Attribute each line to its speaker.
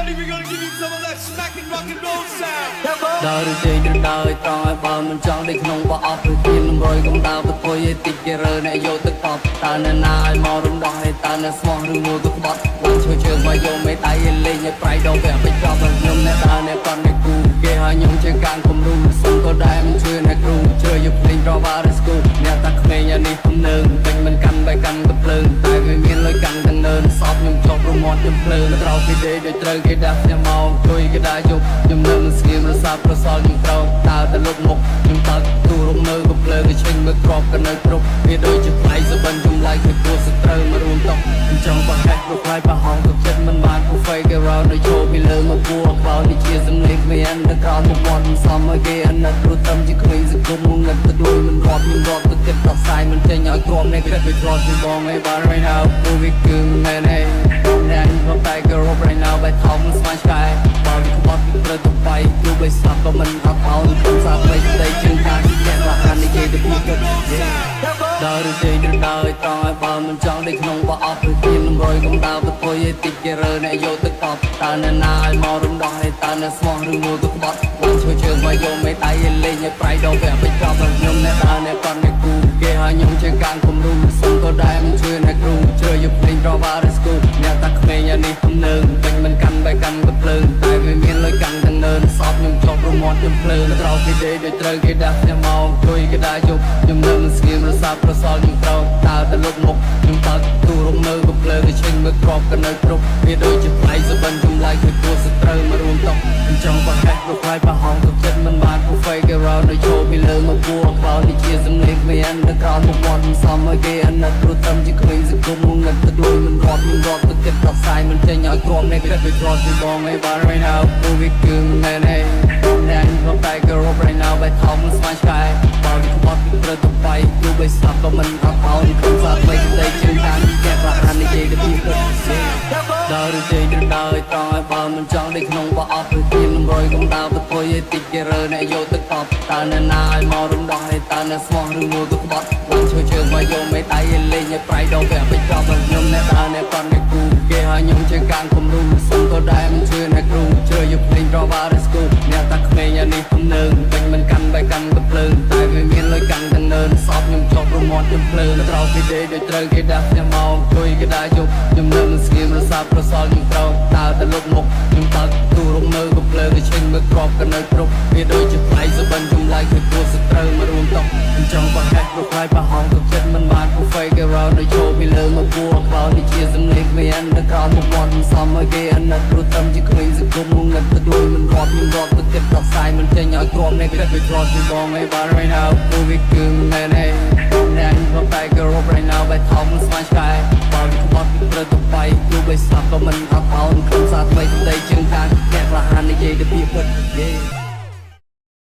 Speaker 1: Everybody, we're gonna give you some of that smacking rock and roll sound.
Speaker 2: ដើរជិះដើរត្រង់ឲ្យបើមិនចង់ដេកក្នុងបោះអត់ព្រោះទៀនរយកុំដើរទៅធ្វើឲ្យតិចគេរើអ្នកយកទឹកកប់តើអ្នកណាឲ្យមករំដោះឲ្យតើអ្នកស្មោះឬមួយក៏ក្បត់ឡើងឈើជើងមកយកមេដៃឲ្យលេងឲ្យប្រៃដងវាបិចចប់ឲ្យខ្ញុំអ្នកដើរអ្នកគាត់អ្នកគូគេឲ្យខ្ញុំជាការគំរូសុំក៏ដែរមិនជឿអ្នកគ្រូជឿយកភ្លេងរវ៉ារស្គូអ្នកតាក្មេងអានេះទំនើងពេញមិនកាន់បែកកាន់ទៅភ្លើងតែវាមានលុយកាន់ទាំងនើនសອບខ្ញុំចប់រមាត់ខ្ញុំភ្លើងក្រោកពីដេកដូចត្រូវគេដាក់ខ្ញុំមកអង្គុយគេដាក់យកខ្ញុំនៅស្ងៀមរសាប្រសល់ខ្ញុំក្រោកដើរទៅលុបមុខខ្ញុំតើទូរំនៅក៏ភ្លើងគេឈិញមើលក្របក៏នៅគ្រប់វាដូចជាផ្លៃសបិនខ្ញុំឡាយគឺគួរសត្រូវមករួមតោះខ្ញុំចង់បោះហេតុប្រខ្លាយបោះហងទៅចិត្តមិនបានពូហ្វេគេរោនៅចូលពីលើមកពួរក្បោនេះជាសំលេងគ្មានទៅក្រោមមកមាត់មិនសមឲ្យគេអាណិតព្រោះតំជាគ្មានសង្គមងងឹតទៅដូចមិនរាប់ខ្ញុំរាប់ទៅគិតដោះស្រាយមិនចេញឲ្យទ្រាំនេះគិតវាទ្រាំពីបងឯបាន right now ព្រោះវាគឺមែនឯងអ្នកក៏តែក៏រក right now បែរថោមិនស្មានឆ្កែបើវាក្បត់ពីព្រឹកទៅបៃទោះបីស្លាប់ក៏មិនអត់អោនខ្ញុំសាប់បីតែជើងខាងអ្នករហ័ននេះគេទៅពីគិតដើរជិះដើរត្រង់ឲ្យបើមិនចង់ដេកក្នុងបោះអត់ព្រោះទៀនរយកុំដើរទៅធ្វើឲ្យតិចគេរើអ្នកយកទឹកកប់តើអ្នកណាឲ្យមករំដោះឲ្យតើអ្នកស្មោះឬមួយក៏ក្បត់ឡើងឈើជើងមកយកមេដៃឲ្យលេងឲ្យប្រៃដងវាបិចចប់ឲ្យខ្ញុំអ្នកដើរអ្នកគាត់អ្នកគូគេឲ្យខ្ញុំជាការគំរូសុំក៏ដែរមិនជឿអ្នកគ្រូជឿយកភ្លេងរវ៉ារស្គូអ្នកតាក្មេងអានេះទំនើងពេញមិនកាន់បែកកាន់ទៅភ្លើងតែវាមានលុយកាន់ទាំងនើនសອບខ្ញុំចប់រមាត់ខ្ញុំភ្លើងក្រោកពីដេកដូចត្រូវគេដាក់ខ្ញុំមកអង្គុយគេដាក់យកខ្ញុំនៅស្ងៀមរសាប្រសល់ខ្ញុំក្រោកដើរទៅលុបមុខខ្ញុំតើទូរំនៅក៏ភ្លើងគេឈិញមើលក្របក៏នៅគ្រប់វាដូចជាផ្លៃសបិនខ្ញុំឡាយគឺគួរសត្រូវមករួមតោះខ្ញុំចង់បោះហេតុប្រខ្លាយបោះហងទៅចិត្តមិនបានពូហ្វេគេរោនៅចូលពីលើមកពួរក្បោនេះជាសំលេងគ្មានទៅក្រោមមកមាត់មិនសមឲ្យគេអាណិតព្រោះតំជាគ្មានសង្គមងងឹតទៅដូចមិនរាប់ខ្ញុំរាប់ទៅគិតដោះស្រាយមិនចេញឲ្យទ្រាំនេះគិតវាទ្រាំពីបងឯបាន right now ព្រោះវាគឺមែនឯងអ្នកក៏តែក៏រក right now បែរថោមិនស្មានឆ្កែបើវាក្បត់ពីព្រឹកទៅបៃទោះបីស្លាប់ក៏មិនអត់អោនខ្ញុំសាប់បីតែជើងខាងអ្នករហ័ននេះគេទៅពីគិតដើរជិះដើរត្រង់ឲ្យបើមិនចង់ដេកក្នុងបោះអត់ព្រោះទៀនរយកុំដើរទៅធ្វើឲ្យតិចគេរើអ្នកយកទឹកកប់តើអ្នកណាឲ្យមករំដោះឲ្យតើអ្នកស្មោះឬមួយក៏ក្បត់ឡើងឈើជើងមកយកមេដៃឲ្យលេងឲ្យប្រៃដងវាបិចចប់ឲ្យខ្ញុំអ្នកដើរអ្នកគាត់អ្នកគូគេឲ្យខ្ញុំជាការគំរូសុំក៏ដែរមិនជឿអ្នកគ្រូជឿយកភ្លេងរវ៉ារស្គូអ្នកតាក្មេងអានេះទំនើងពេញមិនកាន់បែកកាន់ទៅភ្លើងតែវាមានលុយកាន់ទាំងនើនសອບខ្ញុំចប់រមាត់ខ្ញុំភ្លើងក្រោកពីដេកដូចត្រូវគេដាក់ខ្ញុំមកអង្គុយគេដាក់យកខ្ញុំនៅស្ងៀមរសាប្រសល់ខ្ញុំក្រោកដើរទៅលុបមុខខ្ញុំតើទូរំនៅក៏ភ្លើងគេឈិញមើលក្របក៏នៅគ្រប់វាដូចជាផ្លៃសបិនខ្ញុំឡាយគឺគួរសត្រូវមករួមតោះខ្ញុំចង់បោះហេតុប្រខ្លាយបោះហងទៅចិត្តមិនបានពូហ្វេគេរោនៅចូលពីលើមកពួរក្បោនេះជាសំលេងគ្មានទៅក្រោមមកមាត់មិនសមឲ្យគេអាណិតព្រោះតំជាគ្មានសង្គមងងឹតទៅដូចមិនរាប់ខ្ញុំរាប់ទៅគិតដោះស្រាយមិនចេញឲ្យទ្រាំនេះគិតវាទ្រាំពីបងឯបាន right now ព្រោះវាគឺមែនឯងអ្នកក៏តែក៏រក right now បែរថោមិនស្មានឆ្កែបើវាក្បត់ពីព្រឹកទៅបៃទោះបីស្លាប់ក៏មិនអត់អោនខ្ញុំសាប់បីតែជើងខាងអ្នករហ័ននិយាយទៅពីពិត